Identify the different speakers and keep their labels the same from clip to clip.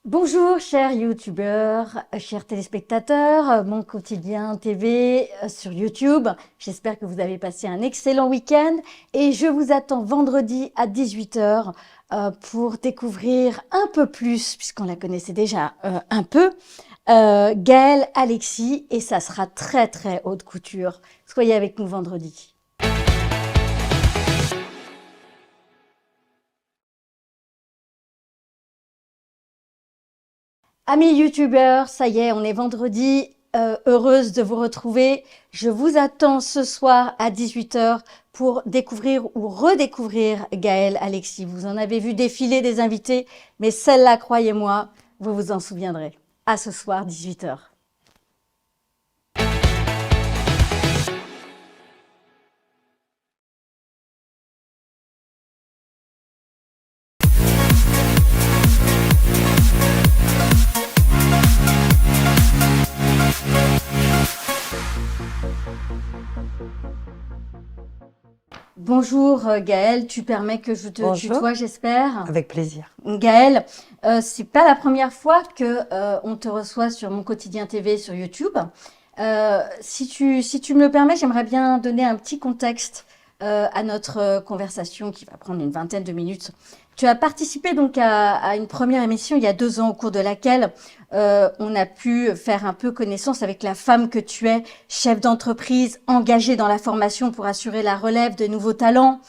Speaker 1: Bonjour chers youtubeurs, chers téléspectateurs, mon quotidien TV sur YouTube. J'espère que vous avez passé un excellent week-end et je vous attends vendredi à 18 h pour découvrir un peu plus, puisqu'on la connaissait déjà un peu, Gaëlle Alexis, et ça sera très très haute couture. Soyez avec nous vendredi. Amis youtubeurs, ça y est, on est vendredi. Heureuse de vous retrouver. Je vous attends ce soir à 18 h pour découvrir ou redécouvrir Gaëlle Alexis. Vous en avez vu défiler des invités, mais celle-là, croyez-moi, vous vous en souviendrez. À ce soir, 18 h. Bonjour Gaëlle, tu permets que je te tutoie, j'espère?
Speaker 2: Avec plaisir.
Speaker 1: Gaëlle, c'est pas la première fois que on te reçoit sur mon quotidien TV sur YouTube. Si tu me le permets, j'aimerais bien donner un petit contexte à notre conversation qui va prendre une vingtaine de minutes. Tu as participé donc à une première émission il y a 2 ans, au cours de laquelle on a pu faire un peu connaissance avec la femme que tu es, chef d'entreprise, engagée dans la formation pour assurer la relève de nouveaux talents,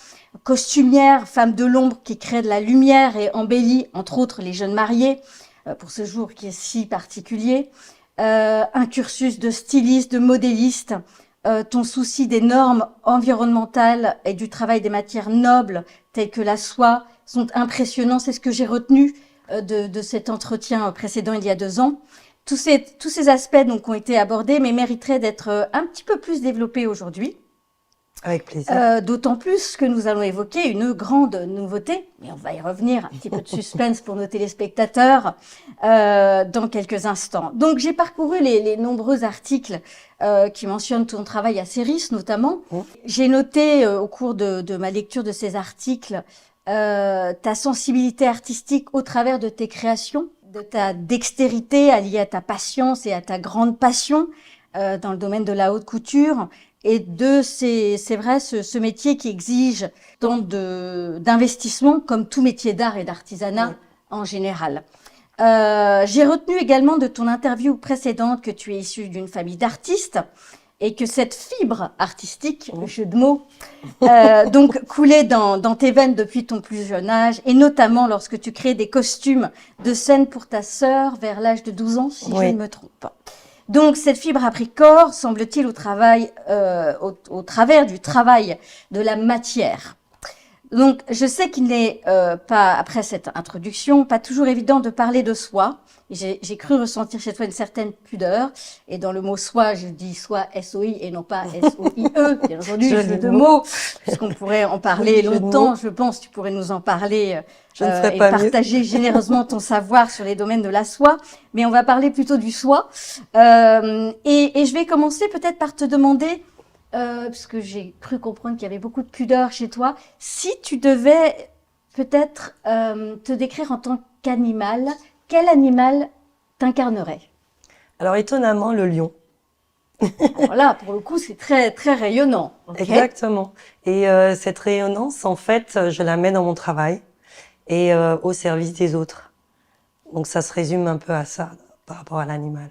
Speaker 1: costumière, femme de l'ombre qui crée de la lumière et embellit, entre autres, les jeunes mariés, pour ce jour qui est si particulier. Un cursus de styliste, de modéliste, ton souci des normes environnementales et du travail des matières nobles, telles que la soie, sont impressionnants. C'est ce que j'ai retenu de cet entretien précédent il y a 2 ans. Tous ces aspects donc ont été abordés, mais mériteraient d'être un petit peu plus développés aujourd'hui.
Speaker 2: Avec plaisir.
Speaker 1: D'autant plus que nous allons évoquer une grande nouveauté, mais on va y revenir, un petit peu de suspense pour nos téléspectateurs dans quelques instants. Donc j'ai parcouru les nombreux articles qui mentionnent ton travail à Céris notamment. J'ai noté au cours de ma lecture de ces articles ta sensibilité artistique au travers de tes créations, de ta dextérité alliée à ta patience et à ta grande passion dans le domaine de la haute couture. Et c'est vrai, ce métier qui exige tant d'investissement comme tout métier d'art et d'artisanat en général. J'ai retenu également de ton interview précédente que tu es issue d'une famille d'artistes et que cette fibre artistique, le jeu de mots, donc coulait dans tes veines depuis ton plus jeune âge, et notamment lorsque tu crées des costumes de scène pour ta sœur vers l'âge de 12 ans, si je ne me trompe pas. Donc, cette fibre a pris corps, semble-t-il, au travers du travail de la matière. Donc, je sais qu'il n'est pas, après cette introduction, pas toujours évident de parler de soi. J'ai cru ressentir chez toi une certaine pudeur. Et dans le mot soi, je dis soit S-O-I et non pas S-O-I-E. Bien entendu, jeu de mots, puisqu'on pourrait en parler longtemps. Je pense tu pourrais nous en parler et partager généreusement ton savoir sur les domaines de la soie. Mais on va parler plutôt du soi. Et je vais commencer peut-être par te demander, parce que j'ai cru comprendre qu'il y avait beaucoup de pudeur chez toi, si tu devais peut-être te décrire en tant qu'animal, quel animal t'incarnerait?
Speaker 2: Alors étonnamment, le lion.
Speaker 1: Alors là, pour le coup, c'est très très rayonnant. Okay.
Speaker 2: Exactement. Et cette rayonnance, en fait, je la mets dans mon travail et au service des autres. Donc ça se résume un peu à ça par rapport à l'animal.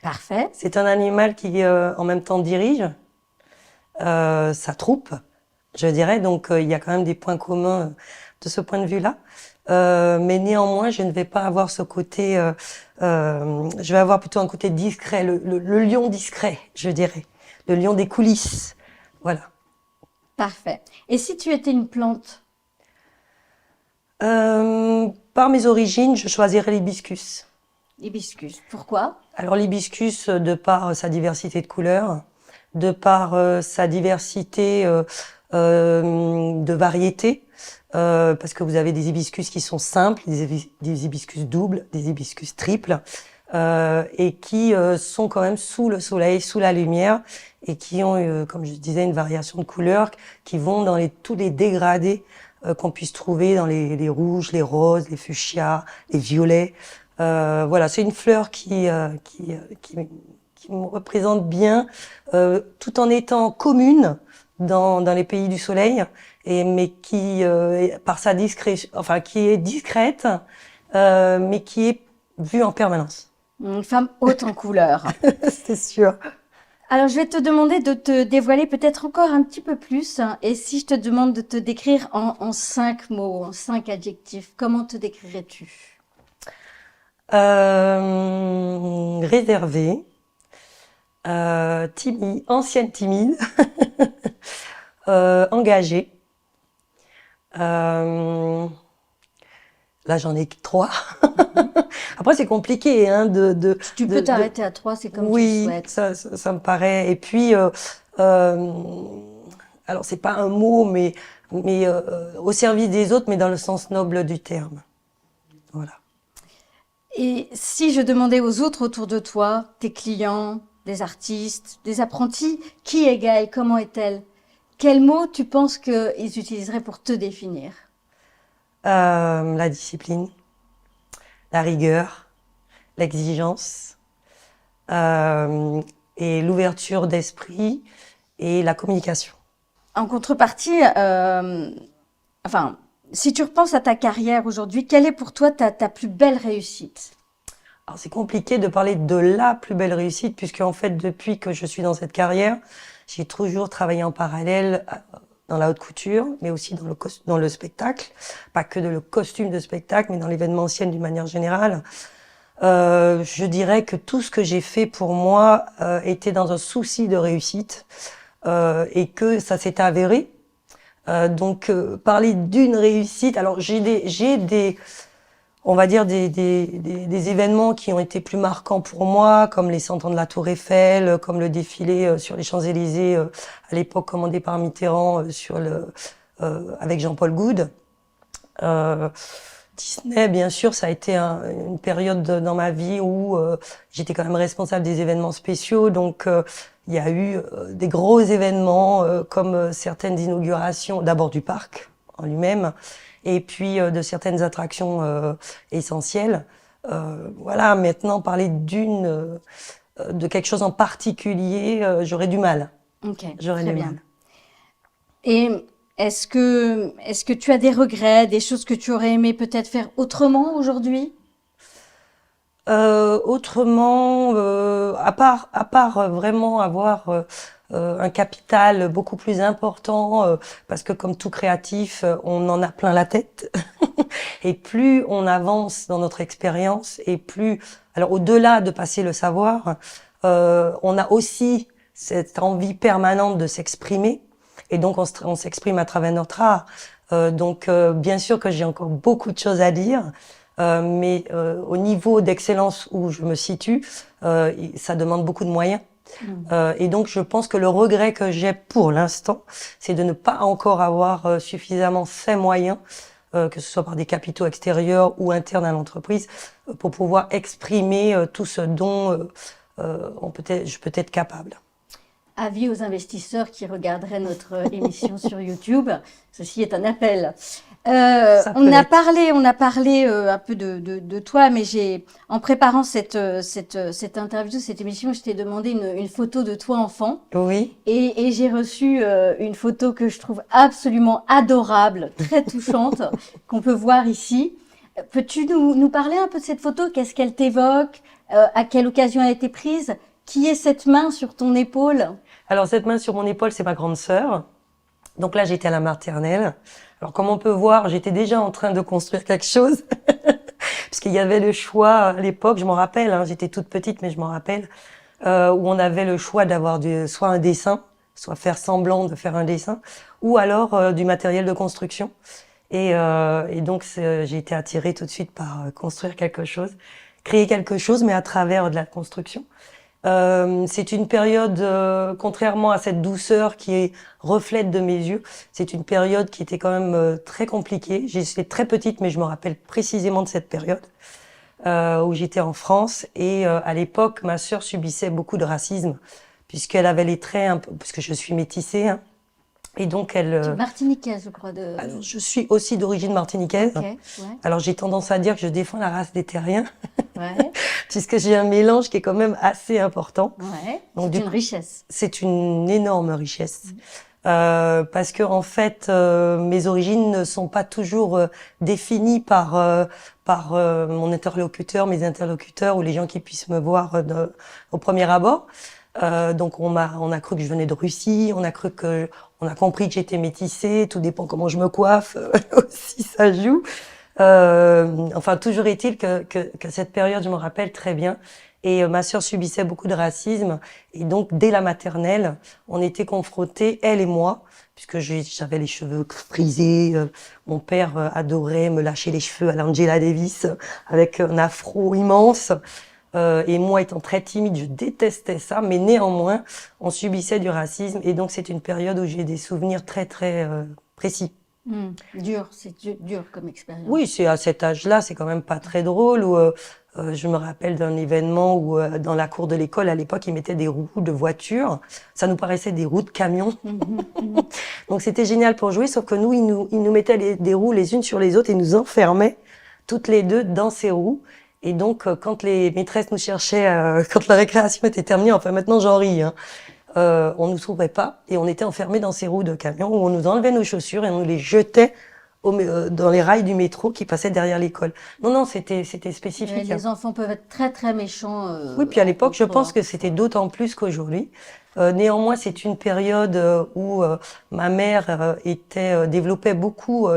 Speaker 1: Parfait.
Speaker 2: C'est un animal qui en même temps dirige sa troupe, je dirais. Donc il y a quand même des points communs de ce point de vue-là. Mais néanmoins, je ne vais pas avoir ce côté, je vais avoir plutôt un côté discret, le lion discret, je dirais, le lion des coulisses, voilà.
Speaker 1: Parfait. Et si tu étais une plante?
Speaker 2: Par mes origines, je choisirais l'hibiscus.
Speaker 1: L'hibiscus, pourquoi?
Speaker 2: Alors l'hibiscus, de par sa diversité de couleurs, de par sa diversité de variétés, parce que vous avez des hibiscus qui sont simples, des hibiscus doubles, des hibiscus triples, et qui sont quand même sous le soleil, sous la lumière, et qui ont, comme je disais, une variation de couleurs qui vont dans tous les dégradés qu'on puisse trouver dans les rouges, les roses, les fuchsias, les violets. Voilà, c'est une fleur qui me représente bien, tout en étant commune dans les pays du soleil, mais qui, par sa discrétion, enfin, qui est discrète, mais qui est vue en permanence.
Speaker 1: Une femme haute en couleur.
Speaker 2: C'est sûr.
Speaker 1: Alors, je vais te demander de te dévoiler peut-être encore un petit peu plus. Et si je te demande de te décrire en 5 mots, en 5 adjectifs, comment te décrirais-tu?
Speaker 2: Réservée, timide, ancienne timide, engagée. Là, j'en ai que 3. Après, c'est compliqué, hein,
Speaker 1: Tu peux t'arrêter à 3, c'est comme tu le
Speaker 2: Oui,
Speaker 1: souhaites.
Speaker 2: ça me paraît. Et puis, alors c'est pas un mot, mais au service des autres, mais dans le sens noble du terme. Voilà.
Speaker 1: Et si je demandais aux autres autour de toi, tes clients, des artistes, des apprentis, qui est Gaëlle, comment est-elle? Quel mot tu penses qu'ils utiliseraient pour te définir?
Speaker 2: La discipline, la rigueur, l'exigence, et l'ouverture d'esprit et la communication.
Speaker 1: En contrepartie, enfin, si tu repenses à ta carrière aujourd'hui, quelle est pour toi ta plus belle réussite?
Speaker 2: Alors c'est compliqué de parler de la plus belle réussite puisque en fait depuis que je suis dans cette carrière, j'ai toujours travaillé en parallèle dans la haute couture, mais aussi dans le spectacle, pas que le costume de spectacle, mais dans l'événementiel d'une manière générale. Je dirais que tout ce que j'ai fait pour moi était dans un souci de réussite et que ça s'est avéré. Donc parler d'une réussite, alors j'ai des on va dire des événements qui ont été plus marquants pour moi, comme les 100 ans de la Tour Eiffel, comme le défilé sur les Champs-Élysées à l'époque commandé par Mitterrand avec Jean-Paul Goude. Disney, bien sûr, ça a été une période dans ma vie où j'étais quand même responsable des événements spéciaux, donc il y a eu des gros événements comme certaines inaugurations, d'abord du parc en lui-même, et puis de certaines attractions essentielles. Voilà, maintenant parler de quelque chose en particulier, j'aurais du mal.
Speaker 1: Ok,
Speaker 2: J'aurais
Speaker 1: très
Speaker 2: du
Speaker 1: bien.
Speaker 2: mal.
Speaker 1: Et est-ce que tu as des regrets, des choses que tu aurais aimé peut-être faire autrement aujourd'hui?
Speaker 2: Autrement, à part vraiment avoir un capital beaucoup plus important, parce que comme tout créatif, on en a plein la tête. Et plus on avance dans notre expérience, et plus, alors au-delà de passer le savoir, on a aussi cette envie permanente de s'exprimer. Et donc on s'exprime à travers notre art. Bien sûr que j'ai encore beaucoup de choses à dire. Mais au niveau d'excellence où je me situe, ça demande beaucoup de moyens. Et donc, je pense que le regret que j'ai pour l'instant, c'est de ne pas encore avoir suffisamment ces moyens, que ce soit par des capitaux extérieurs ou internes à l'entreprise, pour pouvoir exprimer tout ce dont je peux être capable.
Speaker 1: Avis aux investisseurs qui regarderaient notre émission sur YouTube, ceci est un appel. On a parlé un peu de toi, mais en préparant cette interview, cette émission, je t'ai demandé une photo de toi enfant.
Speaker 2: Oui.
Speaker 1: Et j'ai reçu une photo que je trouve absolument adorable, très touchante, qu'on peut voir ici. Peux-tu nous parler un peu de cette photo? Qu'est-ce qu'elle t'évoque? À quelle occasion elle a été prise? Qui est cette main sur ton épaule?
Speaker 2: Alors, cette main sur mon épaule, c'est ma grande sœur. Donc là, j'étais à la maternelle. Alors, comme on peut voir, j'étais déjà en train de construire quelque chose. Puisqu'il y avait le choix, à l'époque, je m'en rappelle, hein, j'étais toute petite, mais je m'en rappelle, où on avait le choix d'avoir soit un dessin, soit faire semblant de faire un dessin, ou alors du matériel de construction. Et donc, j'ai été attirée tout de suite par construire quelque chose, créer quelque chose, mais à travers de la construction. C'est une période, contrairement à cette douceur qui reflète de mes yeux, c'est une période qui était quand même très compliquée. J'étais très petite, mais je me rappelle précisément de cette période où j'étais en France. Et à l'époque, ma sœur subissait beaucoup de racisme, puisqu'elle avait les traits, puisque je suis métissée, hein, Et donc,
Speaker 1: Tu es martiniquaise, je crois.
Speaker 2: alors, je suis aussi d'origine martiniquaise.
Speaker 1: Ok, ouais.
Speaker 2: Alors, j'ai tendance à dire que je défends la race des terriens,
Speaker 1: Ouais,
Speaker 2: puisque j'ai un mélange qui est quand même assez important.
Speaker 1: ouais.
Speaker 2: Donc,
Speaker 1: C'est
Speaker 2: du
Speaker 1: une
Speaker 2: coup,
Speaker 1: richesse.
Speaker 2: c'est une énorme richesse. Parce que en fait, mes origines ne sont pas toujours définies par mon interlocuteur, mes interlocuteurs ou les gens qui puissent me voir au premier abord. Donc on a cru que je venais de Russie, on a compris que j'étais métissée. Tout dépend comment je me coiffe aussi, ça joue. Enfin, toujours est-il que cette période, je me rappelle très bien. Et ma sœur subissait beaucoup de racisme. Et donc, dès la maternelle, on était confrontés, elle et moi, puisque j'avais les cheveux frisés. Mon père adorait me lâcher les cheveux à l'Angela Davis, avec un afro immense. Et moi, étant très timide, je détestais ça. Mais néanmoins, on subissait du racisme. Et donc, c'est une période où j'ai des souvenirs très, très précis.
Speaker 1: Dur, c'est dur comme expérience.
Speaker 2: Oui, c'est à cet âge-là, c'est quand même pas très drôle. Je me rappelle d'un événement où dans la cour de l'école, à l'époque, ils mettaient des roues de voiture. Ça nous paraissait des roues de camion. Donc c'était génial pour jouer, sauf que nous, ils nous mettaient des roues les unes sur les autres et nous enfermaient toutes les deux dans ces roues. Et donc, quand les maîtresses nous cherchaient, quand la récréation était terminée, enfin maintenant j'en ris, hein, on nous trouvait pas et on était enfermés dans ces roues de camion où on nous enlevait nos chaussures et on nous les jetait dans les rails du métro qui passaient derrière l'école. Non, c'était spécifique.
Speaker 1: Les enfants peuvent être très très méchants.
Speaker 2: Oui, puis à l'époque, je pense que
Speaker 1: eux.
Speaker 2: c'était d'autant plus qu'aujourd'hui. Néanmoins, c'est une période où ma mère développait beaucoup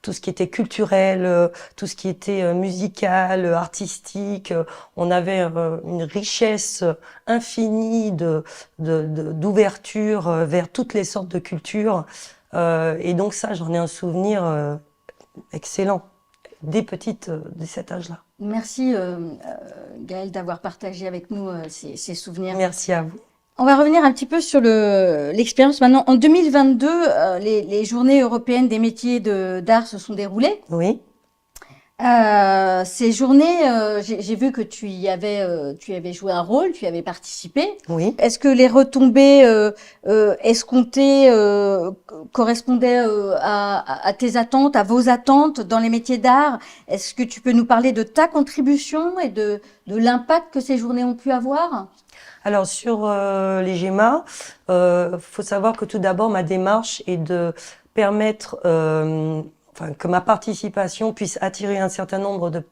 Speaker 2: tout ce qui était culturel, tout ce qui était musical, artistique. On avait une richesse infinie d'ouverture vers toutes les sortes de cultures. Et donc ça, j'en ai un souvenir excellent dès cet âge-là.
Speaker 1: Merci Gaëlle d'avoir partagé avec nous ces souvenirs.
Speaker 2: Merci à vous.
Speaker 1: On va revenir un petit peu sur l'expérience maintenant. En 2022, les journées européennes des métiers d'art se sont déroulées.
Speaker 2: Oui.
Speaker 1: Ces journées, j'ai vu que tu y avais joué un rôle, tu y avais participé.
Speaker 2: Oui.
Speaker 1: Est-ce que les retombées escomptées correspondaient à tes attentes, à vos attentes dans les métiers d'art? Est-ce que tu peux nous parler de ta contribution et de l'impact que ces journées ont pu avoir?
Speaker 2: Alors sur les GEMA, faut savoir que tout d'abord ma démarche est de permettre que ma participation puisse attirer un certain nombre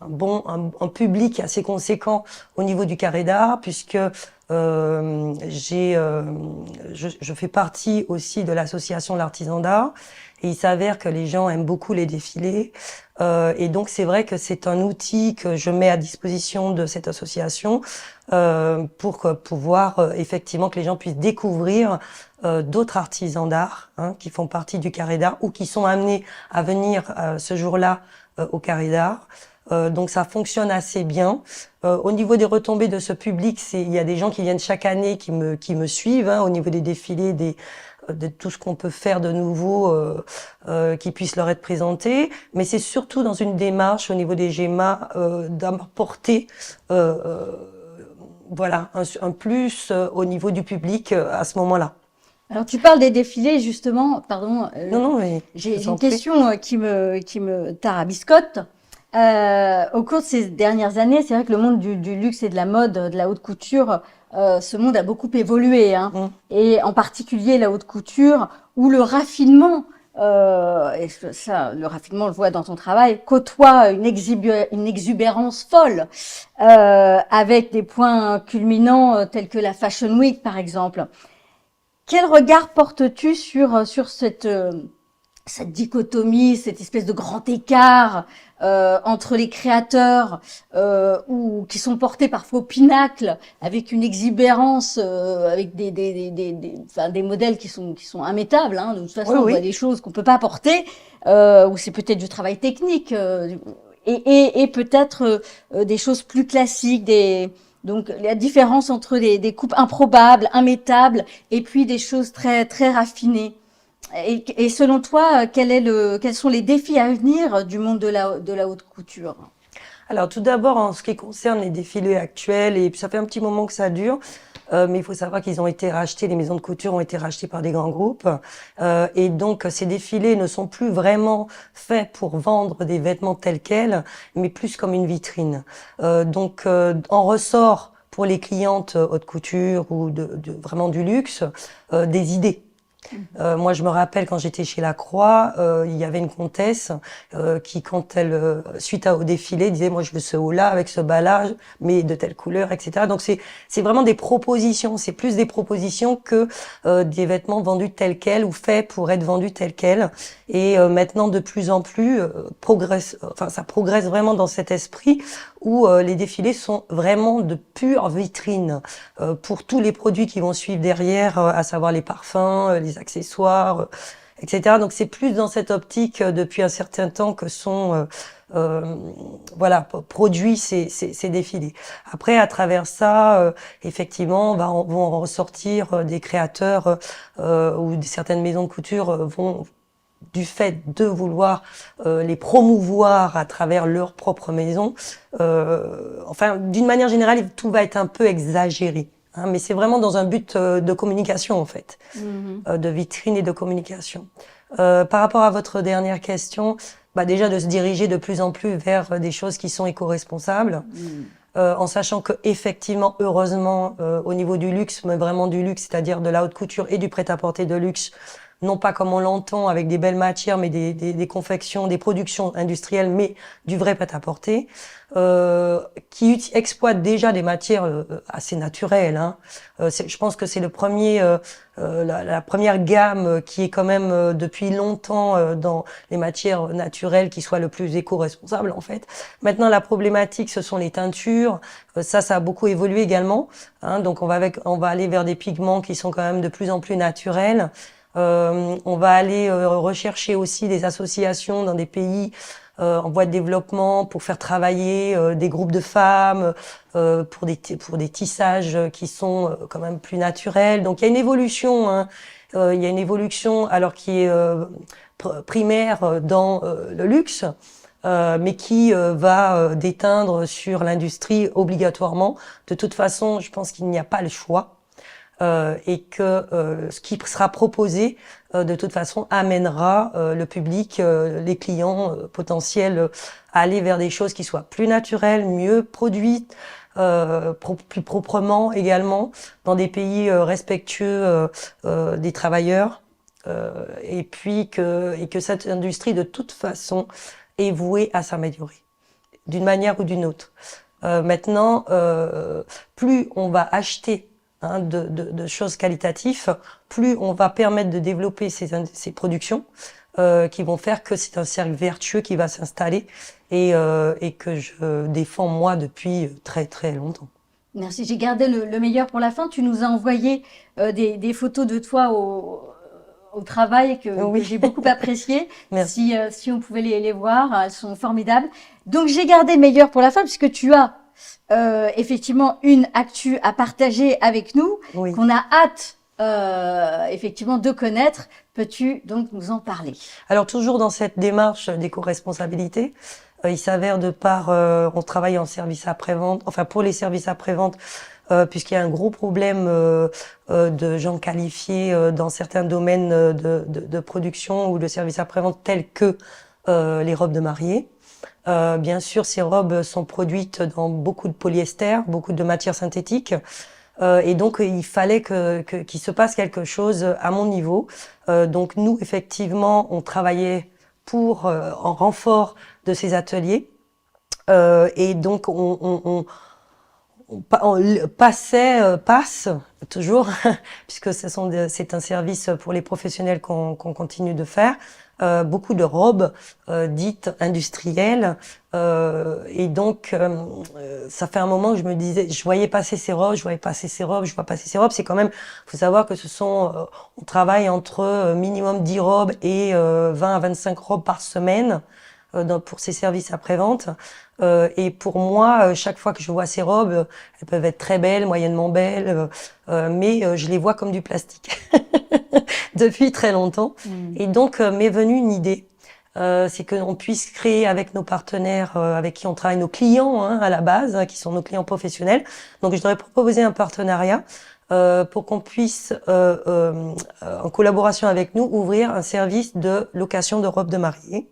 Speaker 2: un public assez conséquent au niveau du carré d'art, puisque je fais partie aussi de l'association L'Artisan d'Art, et il s'avère que les gens aiment beaucoup les défilés, et donc c'est vrai que c'est un outil que je mets à disposition de cette association pour pouvoir effectivement que les gens puissent découvrir d'autres artisans d'art qui font partie du carré d'art ou qui sont amenés à venir ce jour-là au carré d'art. Donc ça fonctionne assez bien. Au niveau des retombées de ce public, il y a des gens qui viennent chaque année qui me suivent au niveau des défilés, de tout ce qu'on peut faire de nouveau qui puisse leur être présenté. Mais c'est surtout dans une démarche au niveau des GEMA d'apporter un plus au niveau du public à ce moment-là.
Speaker 1: Alors tu parles des défilés justement, pardon.
Speaker 2: Non, mais
Speaker 1: j'ai une question qui me tarabiscote. Au cours de ces dernières années, c'est vrai que le monde du luxe et de la mode, de la haute couture, ce monde a beaucoup évolué, et en particulier la haute couture, où le raffinement, et ça, le raffinement, on le voit dans ton travail, côtoie une exubérance folle, avec des points culminants tels que la Fashion Week, par exemple. Quel regard portes-tu sur cette dichotomie, cette espèce de grand écart entre les créateurs ou qui sont portés parfois au pinacle avec une exubérance, avec des modèles qui sont immétables. De toute façon, on voit des choses qu'on peut pas porter, ou c'est peut-être du travail technique et peut-être des choses plus classiques, donc la différence entre des coupes improbables, immétables, et puis des choses très très raffinées. Et selon toi, quels sont les défis à venir du monde de la haute couture?
Speaker 2: Alors tout d'abord, en ce qui concerne les défilés actuels, et puis ça fait un petit moment que ça dure, mais il faut savoir qu'ils ont été rachetés, les maisons de couture ont été rachetées par des grands groupes, et donc ces défilés ne sont plus vraiment faits pour vendre des vêtements tels quels, mais plus comme une vitrine. Donc en ressort pour les clientes haute couture ou vraiment du luxe, des idées. Moi, je me rappelle quand j'étais chez Lacroix, il y avait une comtesse qui, quand elle, suite au défilé, disait moi je veux ce haut-là avec ce bas-là, mais de telle couleur, etc. Donc c'est vraiment des propositions. C'est plus des propositions que des vêtements vendus tels quels ou faits pour être vendus tels quels. Et maintenant, de plus en plus, ça progresse vraiment dans cet esprit où les défilés sont vraiment de pures vitrines pour tous les produits qui vont suivre derrière, à savoir les parfums, les accessoires, etc. Donc c'est plus dans cette optique depuis un certain temps que sont produits ces défilés. Après, à travers ça, effectivement, vont en ressortir des créateurs ou certaines maisons de couture vont du fait de vouloir les promouvoir à travers leur propre maison. D'une manière générale, tout va être un peu exagéré. Hein, mais c'est vraiment dans un but de communication, en fait, de vitrine et de communication. Par rapport à votre dernière question, déjà de se diriger de plus en plus vers des choses qui sont éco-responsables, en sachant que effectivement, heureusement, au niveau du luxe, mais vraiment du luxe, c'est-à-dire de la haute couture et du prêt-à-porter de luxe, non pas comme on l'entend avec des belles matières, mais des confections, des productions industrielles, mais du vrai prêt-à-porter, qui exploitent déjà des matières assez naturelles. Hein. Je pense que c'est la première gamme qui est quand même depuis longtemps dans les matières naturelles qui soit le plus éco-responsable en fait. Maintenant, la problématique, ce sont les teintures. Ça a beaucoup évolué également. Hein. Donc, on va aller vers des pigments qui sont quand même de plus en plus naturels. On va aller rechercher aussi des associations dans des pays en voie de développement pour faire travailler des groupes de femmes pour des tissages qui sont quand même plus naturels. Donc il y a une évolution, hein. Il y a une évolution alors qui est primaire dans le luxe. Mais qui va déteindre sur l'industrie obligatoirement. De toute façon, je pense qu'il n'y a pas le choix. Et que ce qui sera proposé de toute façon amènera le public, les clients potentiels à aller vers des choses qui soient plus naturelles, mieux produites, plus proprement également, dans des pays respectueux des travailleurs, et que cette industrie de toute façon est vouée à s'améliorer d'une manière ou d'une autre. Maintenant, plus on va acheter de choses qualitatives, plus on va permettre de développer ces productions qui vont faire que c'est un cercle vertueux qui va s'installer et que je défends moi depuis très très longtemps.
Speaker 1: Merci, j'ai gardé le meilleur pour la fin. Tu nous as envoyé des photos de toi au travail que j'ai beaucoup apprécié. Si on pouvait les voir, elles sont formidables. Donc j'ai gardé le meilleur pour la fin puisque tu as effectivement une actu à partager avec nous, qu'on a hâte effectivement de connaître. Peux-tu donc nous en parler?
Speaker 2: Alors toujours dans cette démarche d'éco-responsabilité, il s'avère on travaille en service après-vente, enfin pour les services après-vente, puisqu'il y a un gros problème de gens qualifiés dans certains domaines de production ou de services après-vente tels que les robes de mariée. Bien sûr, ces robes sont produites dans beaucoup de polyester, beaucoup de matières synthétiques. Et donc, il fallait qu'il se passe quelque chose à mon niveau. Donc, nous, effectivement, on travaillait en renfort de ces ateliers. Et donc, on passe toujours, puisque c'est un service pour les professionnels qu'on continue de faire. Beaucoup de robes dites industrielles et donc ça fait un moment que je me disais, je vois passer ces robes. C'est quand même, faut savoir que on travaille entre minimum 10 robes et 20 à 25 robes par semaine pour ces services après-vente. Et pour moi, chaque fois que je vois ces robes, elles peuvent être très belles, moyennement belles, mais je les vois comme du plastique depuis très longtemps. Et donc, m'est venue une idée, c'est qu'on puisse créer avec nos partenaires avec qui on travaille, nos clients à la base, qui sont nos clients professionnels. Donc, je leur ai proposé un partenariat pour qu'on puisse, en collaboration avec nous, ouvrir un service de location de robes de mariée.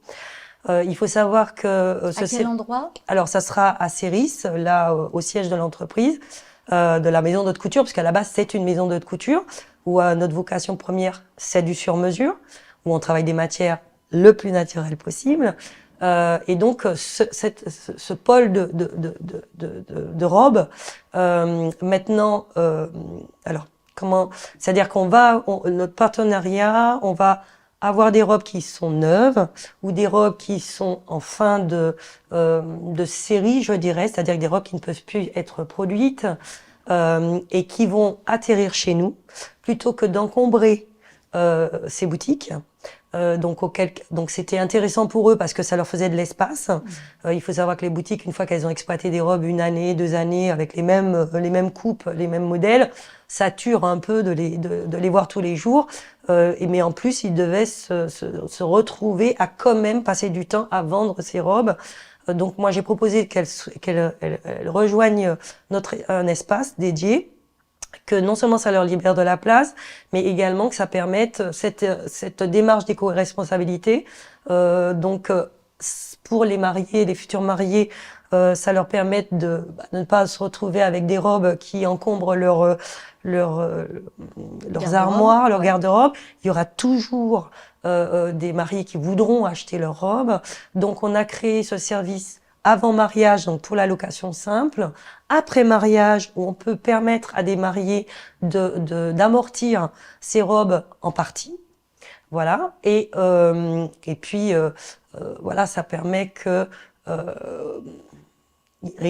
Speaker 2: Il faut savoir que
Speaker 1: à quel endroit?
Speaker 2: Alors, ça sera à Céris, là, au siège de l'entreprise, de la maison d'haute couture, parce qu'à la base, c'est une maison d'haute couture, où notre vocation première, c'est du sur-mesure, où on travaille des matières le plus naturelles possible. Et donc, ce pôle de robes, maintenant, alors, c'est-à-dire notre partenariat, on va avoir des robes qui sont neuves ou des robes qui sont en fin de série, je dirais, c'est-à-dire des robes qui ne peuvent plus être produites et qui vont atterrir chez nous plutôt que d'encombrer ces boutiques. Donc c'était intéressant pour eux parce que ça leur faisait de l'espace. Il faut savoir que les boutiques, une fois qu'elles ont exploité des robes 1 année, 2 années avec les mêmes coupes, les mêmes modèles, sature un peu de les voir tous les jours. Mais en plus, ils devaient se retrouver à quand même passer du temps à vendre ces robes. Donc moi, j'ai proposé qu'elles rejoignent un espace dédié, que non seulement ça leur libère de la place, mais également que ça permette cette démarche d'éco-responsabilité. Donc, pour les mariés, les futurs mariés, ça leur permet de ne pas se retrouver avec des robes qui encombrent leurs armoires, leur garde-robe. Il y aura toujours des mariés qui voudront acheter leurs robes. Donc, on a créé ce service avant mariage, donc pour la location simple, après mariage, où on peut permettre à des mariés d'amortir ces robes en partie, voilà, et puis voilà, ça permet que une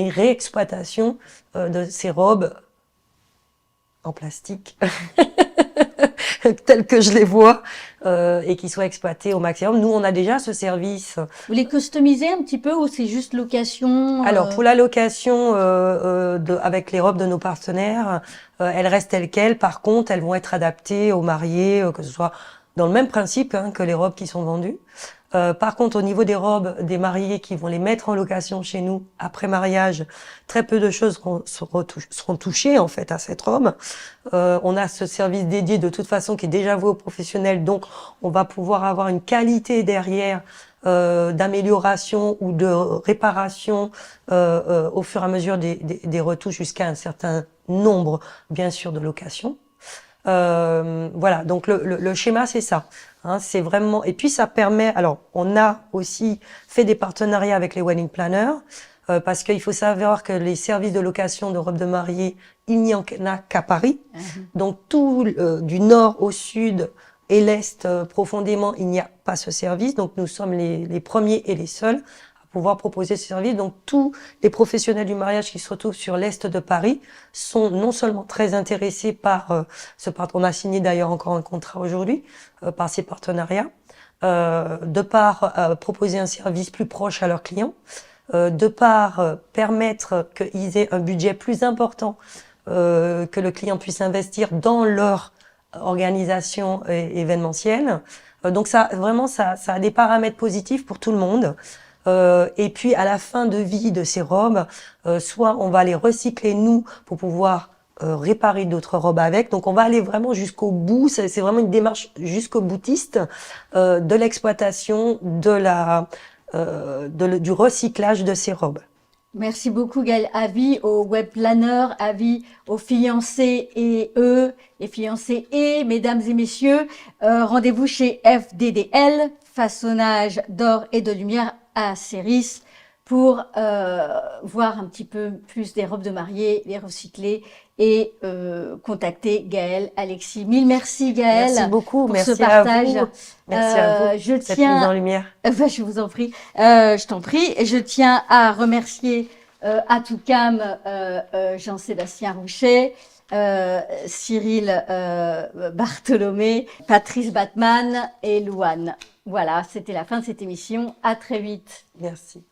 Speaker 2: réexploitation de ces robes en plastique telles que je les vois et qui soient exploitées au maximum. Nous, on a déjà ce service.
Speaker 1: Vous les customisez un petit peu ou c'est juste location
Speaker 2: Alors, pour la location avec les robes de nos partenaires, elles restent telles quelles. Par contre, elles vont être adaptées aux mariés, que ce soit dans le même principe que les robes qui sont vendues. Par contre, au niveau des robes des mariés qui vont les mettre en location chez nous après mariage, très peu de choses seront touchées en fait à cette robe. On a ce service dédié de toute façon qui est déjà voué aux professionnels, donc on va pouvoir avoir une qualité derrière d'amélioration ou de réparation au fur et à mesure des retouches jusqu'à un certain nombre, bien sûr, de locations. Voilà, donc le schéma c'est ça. Hein, c'est vraiment, et puis ça permet, alors on a aussi fait des partenariats avec les wedding planners, parce qu'il faut savoir que les services de location de robes de mariée, il n'y en a qu'à Paris. Donc tout du nord au sud et l'est profondément, il n'y a pas ce service. Donc nous sommes les premiers et les seuls à pouvoir proposer ce service. Donc tous les professionnels du mariage qui se retrouvent sur l'est de Paris sont non seulement très intéressés par on a signé d'ailleurs encore un contrat aujourd'hui par ces partenariats, de par proposer un service plus proche à leurs clients, de par permettre qu'ils aient un budget plus important, que le client puisse investir dans leur organisation événementielle. Donc ça, vraiment, ça a des paramètres positifs pour tout le monde. Et puis à la fin de vie de ces robes, soit on va les recycler nous pour pouvoir réparer d'autres robes avec. Donc on va aller vraiment jusqu'au bout. C'est vraiment une démarche jusqu'au boutiste de l'exploitation du recyclage de ces robes.
Speaker 1: Merci beaucoup Gaëlle. Avis aux web planners, avis aux fiancés et eux, les fiancés et mesdames et messieurs. Rendez-vous chez FDDL, façonnage d'or et de lumière à Céris, pour voir un petit peu plus des robes de mariée, les recycler et contacter Gaëlle, Alexis. Mille merci Gaëlle.
Speaker 2: Merci beaucoup,
Speaker 1: pour
Speaker 2: merci
Speaker 1: ce partage.
Speaker 2: à vous. Merci à vous.
Speaker 1: Je
Speaker 2: cette
Speaker 1: tiens.
Speaker 2: mise en lumière.
Speaker 1: Je vous en prie. Je t'en prie. Je tiens à remercier Atoucam, Jean-Sébastien Rouchet, Cyril Bartholomé, Patrice Batman et Louane. Voilà, c'était la fin de cette émission. À très vite.
Speaker 2: Merci.